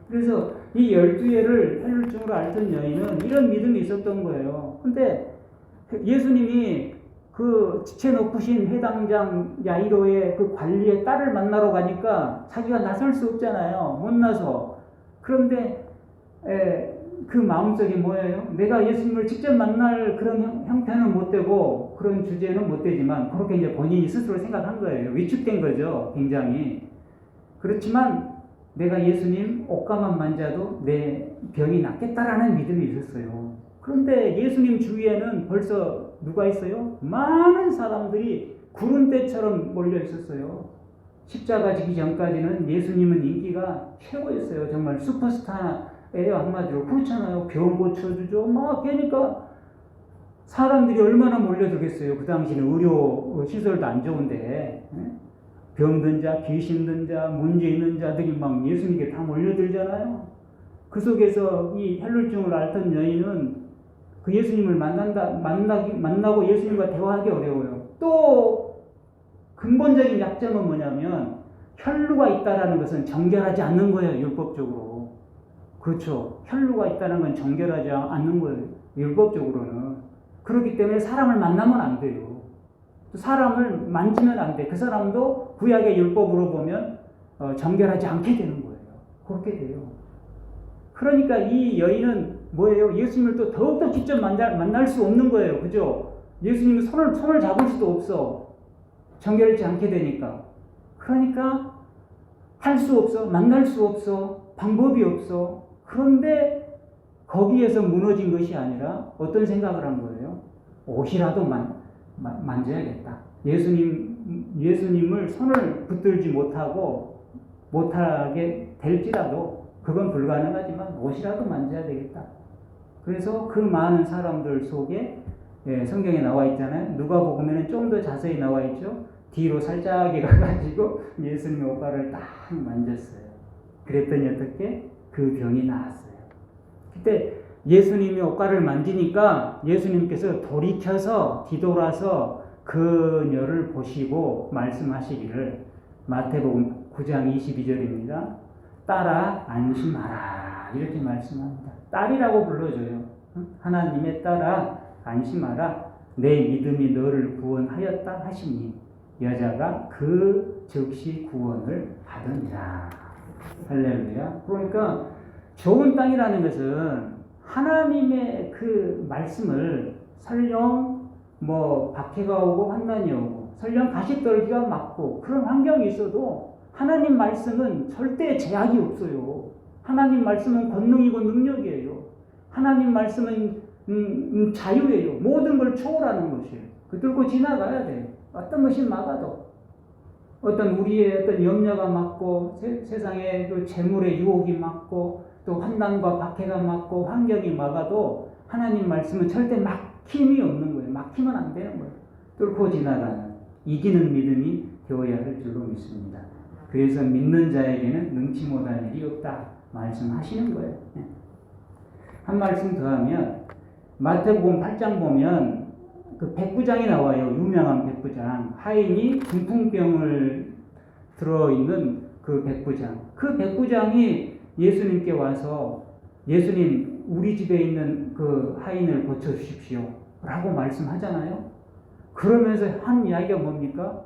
그래서 이 12예를 혈루증으로 앓던 여인은 이런 믿음이 있었던 거예요. 근데 예수님이 그 지체 높으신 회당장 야이로의 그 관리의 딸을 만나러 가니까 자기가 나설 수 없잖아요. 못 나서. 그런데 그 마음속에 뭐예요? 내가 예수님을 직접 만날 그런 형편은 못 되고 그런 주제는 못 되지만 그렇게 이제 본인이 스스로 생각한 거예요. 위축된 거죠. 굉장히. 그렇지만 내가 예수님 옷가만 만져도 내 병이 낫겠다라는 믿음이 있었어요. 그런데 예수님 주위에는 벌써 누가 있어요? 많은 사람들이 구름대처럼 몰려 있었어요. 십자가 지기 전까지는 예수님은 인기가 최고였어요. 정말 슈퍼스타예요. 한마디로. 그렇잖아요. 병 고쳐주죠. 막 그러니까 사람들이 얼마나 몰려들겠어요. 그 당시는 의료 시설도 안 좋은데 병든 자, 귀신 든 자, 문제 있는 자들이 막 예수님께 다 몰려들잖아요. 그 속에서 이 혈루증을 앓던 여인은 그 예수님을 만나고 예수님과 대화하기 어려워요. 또 근본적인 약점은 뭐냐면 혈루가 있다라는 것은 정결하지 않는 거예요. 율법적으로. 그렇죠. 혈루가 있다는 건 정결하지 않는 거예요. 율법적으로는. 그렇기 때문에 사람을 만나면 안 돼요. 사람을 만지면 안 돼. 그 사람도 구약의 율법으로 보면 정결하지 않게 되는 거예요. 그렇게 돼요. 그러니까 이 여인은 뭐예요? 예수님을 또 더욱더 직접 만날 수 없는 거예요. 그죠? 예수님은 손을 잡을 수도 없어. 정결하지 않게 되니까. 그러니까 할 수 없어. 만날 수 없어. 방법이 없어. 그런데 거기에서 무너진 것이 아니라 어떤 생각을 한 거예요? 옷이라도 만져야겠다. 예수님을 손을 붙들지 못하게 될지라도 그건 불가능하지만 옷이라도 만져야 되겠다. 그래서 그 많은 사람들 속에 성경에 나와 있잖아요. 누가복음에는 좀 더 자세히 나와 있죠. 뒤로 살짝 가가지고 예수님의 옷가를 딱 만졌어요. 그랬더니 어떻게? 그 병이 나았어요. 그때 예수님의 옷가를 만지니까 예수님께서 돌이켜서 뒤돌아서 그녀를 보시고 말씀하시기를 마태복음 9장 22절입니다. 딸아 안심하라 이렇게 말씀합니다. 딸이라고 불러줘요. 하나님의 딸아 안심하라 내 믿음이 너를 구원하였다 하시니 여자가 그 즉시 구원을 받으니라. 할렐루야. 그러니까 좋은 땅이라는 것은 하나님의 그 말씀을 설령 박해가 오고 환난이 오고 설령 가시떨기가 맞고 그런 환경이 있어도 하나님 말씀은 절대 제약이 없어요. 하나님 말씀은 권능이고 능력이에요. 하나님 말씀은 자유예요. 모든 걸 초월하는 것이에요. 그 뚫고 지나가야 돼요. 어떤 것이 막아도 어떤 우리의 어떤 염려가 막고 세상의 또 재물의 유혹이 막고 또 환난과 박해가 막고 환경이 막아도 하나님 말씀은 절대 막힘이 없는 거예요. 막히면 안 되는 거예요. 뚫고 지나가는 이기는 믿음이 되어야 할 줄로 믿습니다. 그래서 믿는 자에게는 능치 못할 일이 없다 말씀하시는 거예요. 한 말씀 더 하면 마태복음 8장 보면 그 백부장이 나와요. 유명한 백부장. 하인이 중풍병을 들어있는 그 백부장. 그 백부장이 예수님께 와서 예수님 우리 집에 있는 그 하인을 고쳐주십시오 라고 말씀하잖아요. 그러면서 한 이야기가 뭡니까?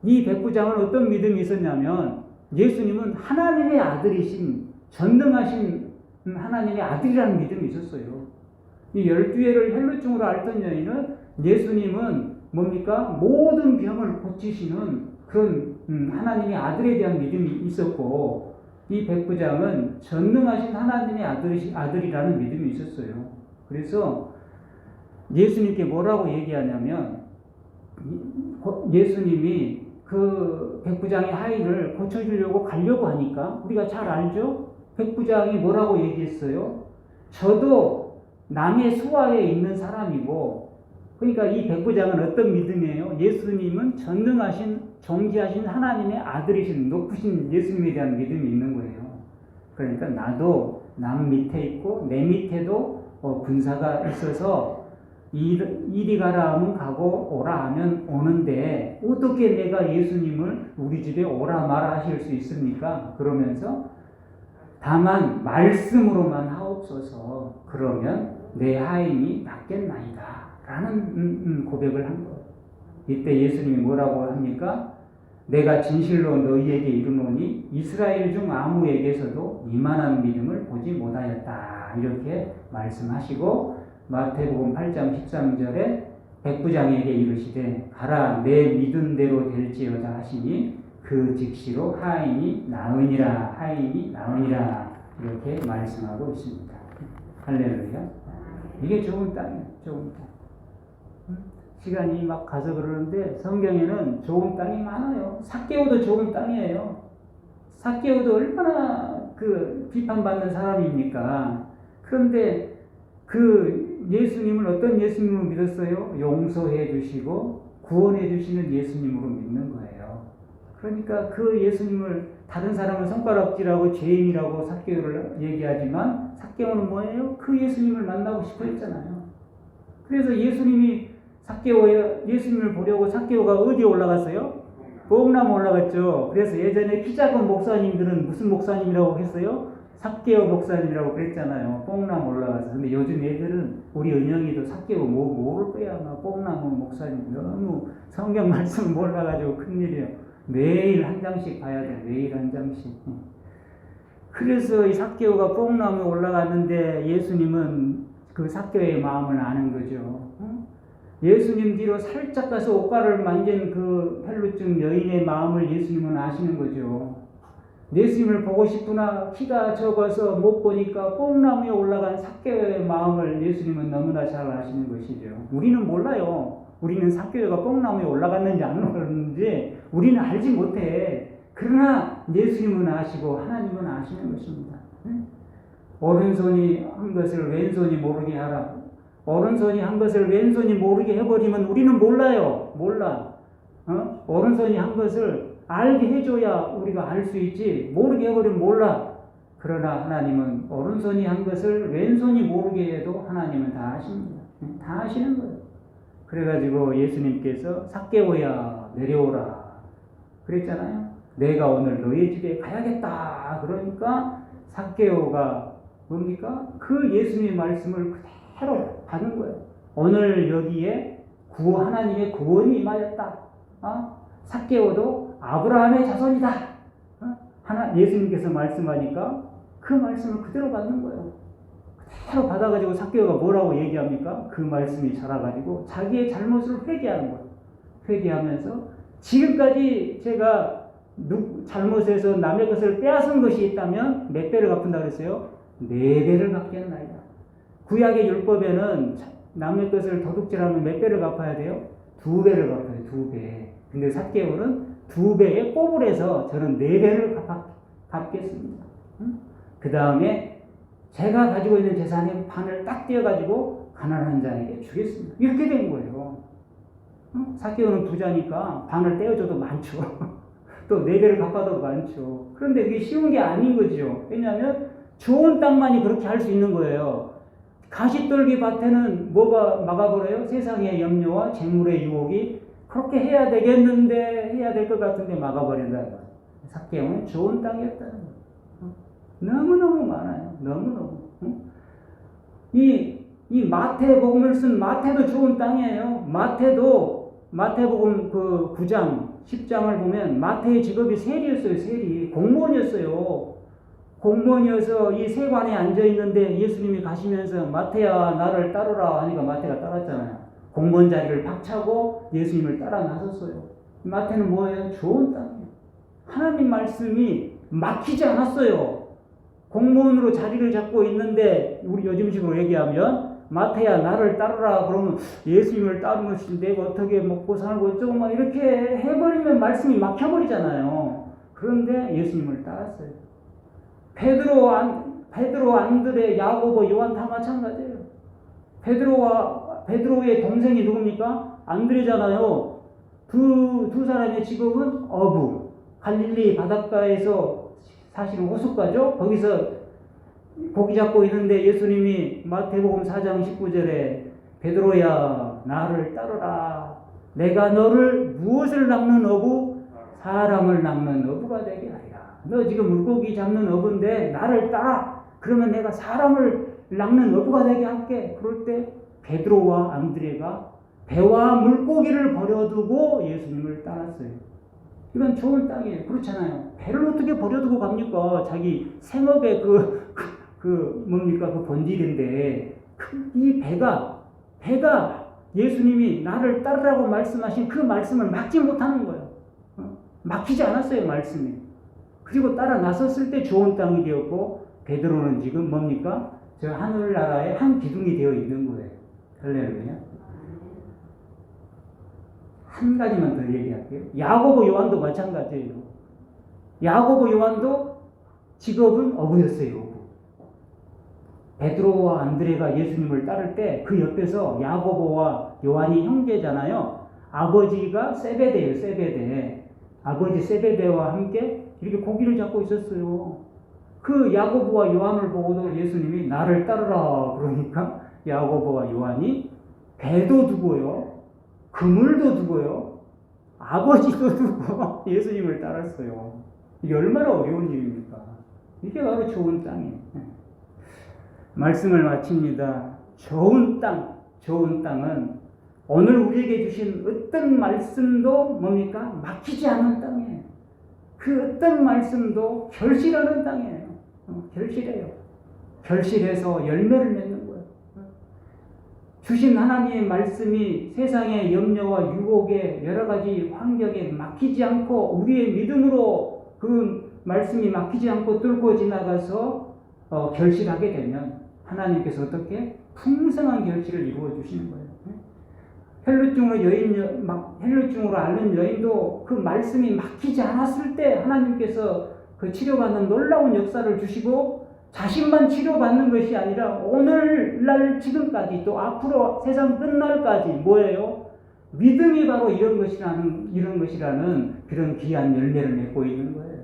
이 백부장은 어떤 믿음이 있었냐면 예수님은 하나님의 아들이신 전능하신 하나님의 아들이라는 믿음이 있었어요. 이 12예를 혈루증으로 앓던 여인은 예수님은 뭡니까? 모든 병을 고치시는 그런 하나님의 아들에 대한 믿음이 있었고 이 백부장은 전능하신 하나님의 아들이라는 믿음이 있었어요. 그래서 예수님께 뭐라고 얘기하냐면 예수님이 그 백부장의 하인을 고쳐주려고 가려고 하니까 우리가 잘 알죠? 백부장이 뭐라고 얘기했어요? 저도 남의 수하에 있는 사람이고 그러니까 이 백부장은 어떤 믿음이에요? 예수님은 전능하신 존귀하신 하나님의 아들이신 높으신 예수님에 대한 믿음이 있는 거예요. 그러니까 나도 남 밑에 있고 내 밑에도 군사가 있어서 이리 가라 하면 가고 오라 하면 오는데 어떻게 내가 예수님을 우리 집에 오라 마라 하실 수 있습니까? 그러면서 다만 말씀으로만 하옵소서. 그러면 내 하인이 낫겠나이다 라는 고백을 한 거예요. 이때 예수님이 뭐라고 합니까? 내가 진실로 너희에게 이르노니 이스라엘 중 아무에게서도 이만한 믿음을 보지 못하였다. 이렇게 말씀하시고 마태복음 8장 13절에 백부장에게 이르시되 가라 내 믿은 대로 될지어다 하시니 그 즉시로 하인이 나으니라 이렇게 말씀하고 있습니다. 할렐루야. 이게 좋은 땅이에요. 좋은 땅. 시간이 막 가서 그러는데 성경에는 좋은 땅이 많아요. 삭개오도 좋은 땅이에요. 삭개오도 얼마나 그 비판받는 사람입니까? 그런데 그 예수님을 어떤 예수님으로 믿었어요? 용서해 주시고 구원해 주시는 예수님으로 믿는 거예요. 그러니까 그 예수님을 다른 사람은 손가락질하고 죄인이라고 삭개오를 얘기하지만 삭개오는 뭐예요? 그 예수님을 만나고 싶어 했잖아요. 그래서 예수님을 보려고 삭개오가 어디에 올라갔어요? 뽕나무 올라갔죠. 그래서 예전에 키 작은 목사님들은 무슨 목사님이라고 했어요? 삭개오 목사님이라고 그랬잖아요. 뽕나무 올라가서. 근데 요즘 애들은 우리 은영이도 삭개오 모를 거야. 아마 뽕나무 목사님 너무 성경 말씀 몰라가지고 큰일이에요. 매일 한 장씩 봐야 돼. 매일 한 장씩. 그래서 이 삭개오가 뽕나무에 올라갔는데 예수님은 그 삭개오의 마음을 아는 거죠. 예수님 뒤로 살짝 가서 옷가를 만진 그 헬루증 여인의 마음을 예수님은 아시는 거죠. 예수님을 보고 싶으나 키가 적어서 못 보니까 뽕나무에 올라간 삭개오의 마음을 예수님은 너무나 잘 아시는 것이죠. 우리는 몰라요. 우리는 삭개오가 뽕나무에 올라갔는지 안 올라갔는지 우리는 알지 못해. 그러나 예수님은 아시고 하나님은 아시는 것입니다. 오른손이 한 것을 왼손이 모르게 하라. 오른손이 한 것을 왼손이 모르게 해버리면 우리는 몰라요. 몰라. 오른손이 한 것을 알게 해줘야 우리가 알 수 있지. 모르게 해버리면 몰라. 그러나 하나님은 오른손이 한 것을 왼손이 모르게 해도 하나님은 다 아십니다. 다 아시는 거예요. 그래가지고 예수님께서 삭개오야 내려오라 그랬잖아요. 내가 오늘 너희 집에 가야겠다. 그러니까 삭개오가 뭡니까? 그 예수님의 말씀을 그대로 받은 거예요. 오늘 여기에 하나님의 구원이 임하였다. 삭개오도 아브라함의 자손이다. 예수님께서 말씀하니까 그 말씀을 그대로 받는 거예요. 그대로 받아가지고 삭개오가 뭐라고 얘기합니까? 그 말씀이 자라가지고 자기의 잘못을 회개하는 거예요. 회개하면서 지금까지 제가 잘못해서 남의 것을 빼앗은 것이 있다면 몇 배를 갚는다 그랬어요? 4배를 갚겠나이다. 구약의 율법에는 남의 것을 도둑질하면 몇 배를 갚아야 돼요? 2배를 갚아요. 2배. 근데 삭개오는 2배에 꼽을 해서 저는 4배를 갚겠습니다. 그 다음에 제가 가지고 있는 재산의 반을 딱 떼어가지고 가난한 자에게 주겠습니다. 이렇게 된 거예요. 삭개오는 부자니까 반을 떼어줘도 많죠. 또 4배를 갚아도 많죠. 그런데 이게 쉬운 게 아닌 거죠. 왜냐하면 좋은 땅만이 그렇게 할 수 있는 거예요. 가시떨기 밭에는 뭐가 막아버려요? 세상의 염려와 재물의 유혹이 그렇게 해야 되겠는데 해야 될 것 같은데 막아버린다. 삭개오는 좋은 땅이었다는 거예요. 너무너무 많아요. 너무너무. 이 마태복음을 쓴 마태도 좋은 땅이에요. 마태복음 그 9장 10장을 보면 마태의 직업이 세리였어요. 세리. 공무원이었어요. 공무원이어서 이 세관에 앉아있는데 예수님이 가시면서 마태야 나를 따르라 하니까 마태가 따랐잖아요. 공무원 자리를 박차고 예수님을 따라 나섰어요. 마태는 뭐예요? 좋은 땅이에요. 하나님 말씀이 막히지 않았어요. 공무원으로 자리를 잡고 있는데 우리 요즘식으로 얘기하면 마태야 나를 따르라 그러면 예수님을 따르는 것이 내가 어떻게 먹고 살고 어쩌고 막 이렇게 해버리면 말씀이 막혀버리잖아요. 그런데 예수님을 따랐어요. 베드로, 안드레, 야고보, 요한 다 마찬가지예요. 베드로의 동생이 누굽니까? 안드레잖아요. 두 사람의 직업은 어부. 갈릴리 바닷가에서 사실은 호숫가죠. 거기서 고기 잡고 있는데 예수님이 마태복음 4장 19절에 베드로야 나를 따르라. 내가 너를 무엇을 낚는 어부? 사람을 낚는 어부가 되게 하리라. 너 지금 물고기 잡는 어부인데 나를 따라. 그러면 내가 사람을 낚는 어부가 되게 할게. 그럴 때 베드로와 안드레가 배와 물고기를 버려두고 예수님을 따랐어요. 이건 좋은 땅이에요. 그렇잖아요. 배를 어떻게 버려두고 갑니까? 자기 생업의 뭡니까? 그 본질인데, 이 배가 예수님이 나를 따르라고 말씀하신 그 말씀을 막지 못하는 거예요. 막히지 않았어요, 말씀이. 그리고 따라 나섰을 때 좋은 땅이 되었고, 베드로는 지금 뭡니까? 저 하늘나라의 한 기둥이 되어 있는 거예요. 할렐루야. 한 가지만 더 얘기할게요. 야고보 요한도 마찬가지예요. 야고보 요한도 직업은 어부였어요. 어부. 베드로와 안드레가 예수님을 따를 때 그 옆에서 야고보와 요한이 형제잖아요. 아버지가 세베대예요. 세베대. 아버지 세베대와 함께 이렇게 고기를 잡고 있었어요. 그 야고보와 요한을 보고도 예수님이 나를 따르라 그러니까 야고보와 요한이 배도 두고요. 그물도 두고요. 아버지도 두고 예수님을 따랐어요. 이게 얼마나 어려운 일입니까? 이게 바로 좋은 땅이에요. 말씀을 마칩니다. 좋은 땅은 오늘 우리에게 주신 어떤 말씀도 뭡니까? 막히지 않은 땅이에요. 그 어떤 말씀도 결실하는 땅이에요. 결실해요. 결실해서 열매를 맺는 거예요. 주신 하나님의 말씀이 세상의 염려와 유혹의 여러 가지 환경에 막히지 않고 우리의 믿음으로 그 말씀이 막히지 않고 뚫고 지나가서 결실하게 되면 하나님께서 어떻게 풍성한 결실을 이루어 주시는 거예요. 혈루증으로 앓는 여인도 그 말씀이 막히지 않았을 때 하나님께서 그 치료받는 놀라운 역사를 주시고 자신만 치료받는 것이 아니라 오늘날 지금까지 또 앞으로 세상 끝날까지 뭐예요? 믿음이 바로 이런 것이라는 그런 귀한 열매를 맺고 있는 거예요.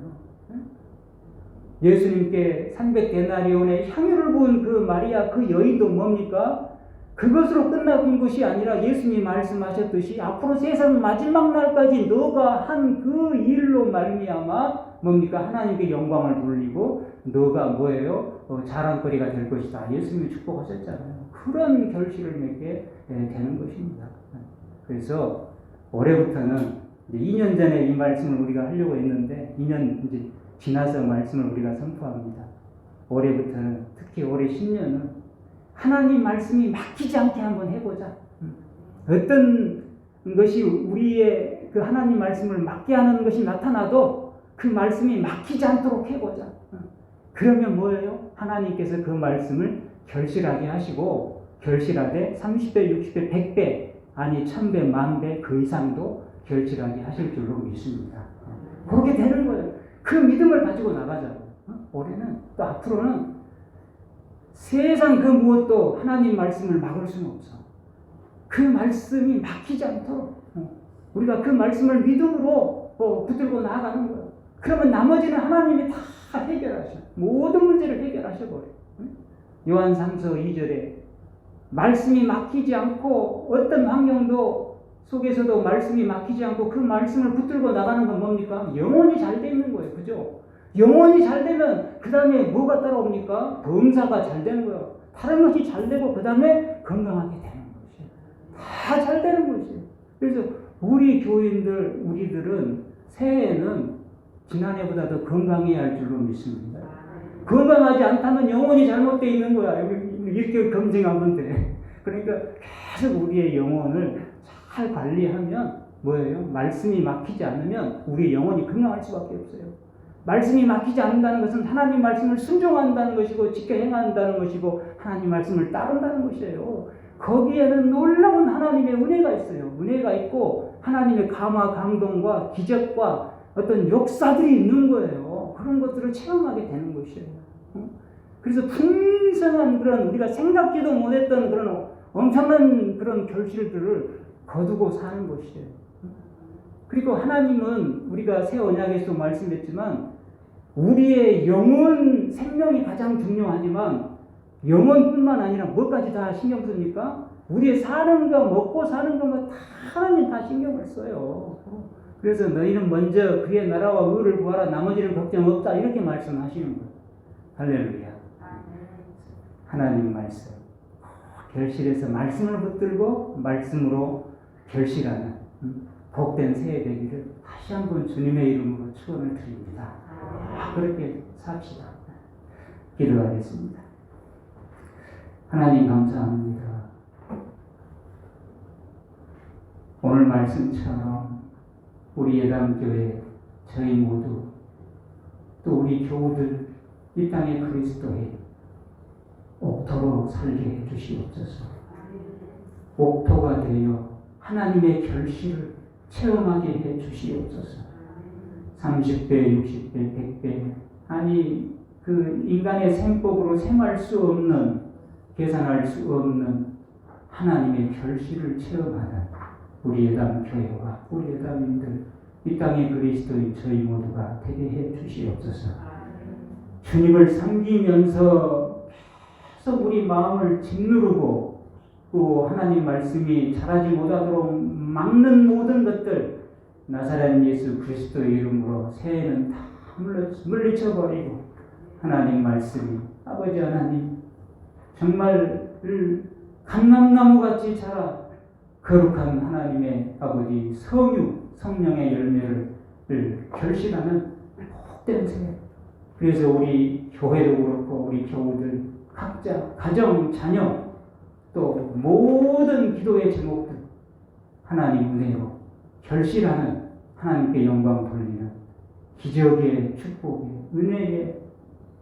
예수님께 300데나리온의 향유를 부은 그 마리아 그 여인도 뭡니까? 그것으로 끝나는 것이 아니라 예수님이 말씀하셨듯이 앞으로 세상 마지막 날까지 너가 한 그 일로 말미암아 뭡니까? 하나님께 영광을 돌리고 너가 뭐예요? 자랑거리가 될 것이다. 예수님이 축복하셨잖아요. 그런 결실을 맺게 되는 것입니다. 그래서 올해부터는 이제 2년 전에 이 말씀을 우리가 하려고 했는데 2년 이제 지나서 말씀을 우리가 선포합니다. 올해부터는 특히 올해 10년은 하나님 말씀이 막히지 않게 한번 해보자. 어떤 것이 우리의 그 하나님 말씀을 막게 하는 것이 나타나도 그 말씀이 막히지 않도록 해보자. 그러면 뭐예요? 하나님께서 그 말씀을 결실하게 하시고 결실하되 30배, 60배, 100배 아니 1000배, 10,000배 그 이상도 결실하게 하실 줄로 믿습니다. 그렇게 되는 거예요. 그 믿음을 가지고 나가자고. 올해는 또 앞으로는 세상 그 무엇도 하나님 말씀을 막을 수는 없어. 그 말씀이 막히지 않도록 우리가 그 말씀을 믿음으로 붙들고 나아가는 거예요. 그러면 나머지는 하나님이 다 해결하셔. 모든 문제를 해결하셔버려요. 요한 3서 2절에 말씀이 막히지 않고 어떤 환경도 속에서도 말씀이 막히지 않고 그 말씀을 붙들고 나가는 건 뭡니까? 영혼이 잘 돼 있는 거예요. 그죠? 영혼이 잘 되면 그 다음에 뭐가 따라옵니까? 범사가 잘 되는 거예요. 다른 것이 잘 되고 그 다음에 건강하게 되는 것이에요. 다 잘 되는 것이에요. 그래서 우리 교인들, 우리들은 새해에는 지난해보다 더 건강해야 할 줄로 믿습니다. 건강하지 않다면 영혼이 잘못되어 있는 거야. 이렇게 검증하면 돼. 그러니까 계속 우리의 영혼을 잘 관리하면 뭐예요? 말씀이 막히지 않으면 우리의 영혼이 건강할 수밖에 없어요. 말씀이 막히지 않는다는 것은 하나님 말씀을 순종한다는 것이고 지켜 행한다는 것이고 하나님 말씀을 따른다는 것이에요. 거기에는 놀라운 하나님의 은혜가 있어요. 은혜가 있고 하나님의 감화, 감동과 기적과 어떤 역사들이 있는 거예요. 그런 것들을 체험하게 되는 것이에요. 그래서 풍성한 그런 우리가 생각지도 못했던 그런 엄청난 그런 결실들을 거두고 사는 것이에요. 그리고 하나님은 우리가 새 언약에서 말씀했지만 우리의 영혼 생명이 가장 중요하지만 영혼뿐만 아니라 뭐까지 다 신경 씁니까? 우리 사는 거, 먹고 사는 거면 다 하나님 다 신경을 써요. 그래서 너희는 먼저 그의 나라와 의를 구하라. 나머지는 걱정 없다. 이렇게 말씀하시는 거예요. 할렐루야. 하나님 말씀. 결실해서 말씀을 붙들고 말씀으로 결실하는 복된 새해 되기를 다시 한번 주님의 이름으로 축원을 드립니다. 그렇게 삽시다. 기도하겠습니다. 하나님 감사합니다. 오늘 말씀처럼 우리 예담교회 저희 모두 또 우리 교우들 이 땅의 그리스도의 옥토로 살게 해주시옵소서. 옥토가 되어 하나님의 결실을 체험하게 해주시옵소서. 30배, 60배, 100배 아니 그 인간의 생법으로 생활할 수 없는 계산할 수 없는 하나님의 결실을 체험하는 우리 예담교회와 우리 예담인들 이 땅의 그리스도인 저희 모두가 되게 해 주시옵소서. 주님을 섬기면서 계속 우리 마음을 짓누르고 또 하나님 말씀이 자라지 못하도록 막는 모든 것들 나사렛 예수 그리스도의 이름으로 새해는 다 물리쳐버리고 하나님 말씀이 아버지 하나님 정말 감람나무같이 자라 거룩한 하나님의 아버지 성령의 열매를 결실하는 복된 새해. 그래서 우리 교회도 그렇고 우리 교우들 각자 가정 자녀 또 모든 기도의 제목들 하나님 은혜로 결실하는 하나님께 영광 돌리는 기적의 축복의 은혜의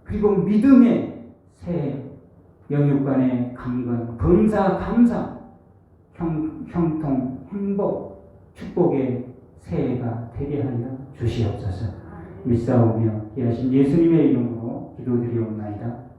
그리고 믿음의 새해 영육간의 강건 범사 감사 형통 행복 축복의 새해가 되게 하여 주시옵소서. 믿사오며 귀하신 예수님의 이름으로 기도드리옵나이다.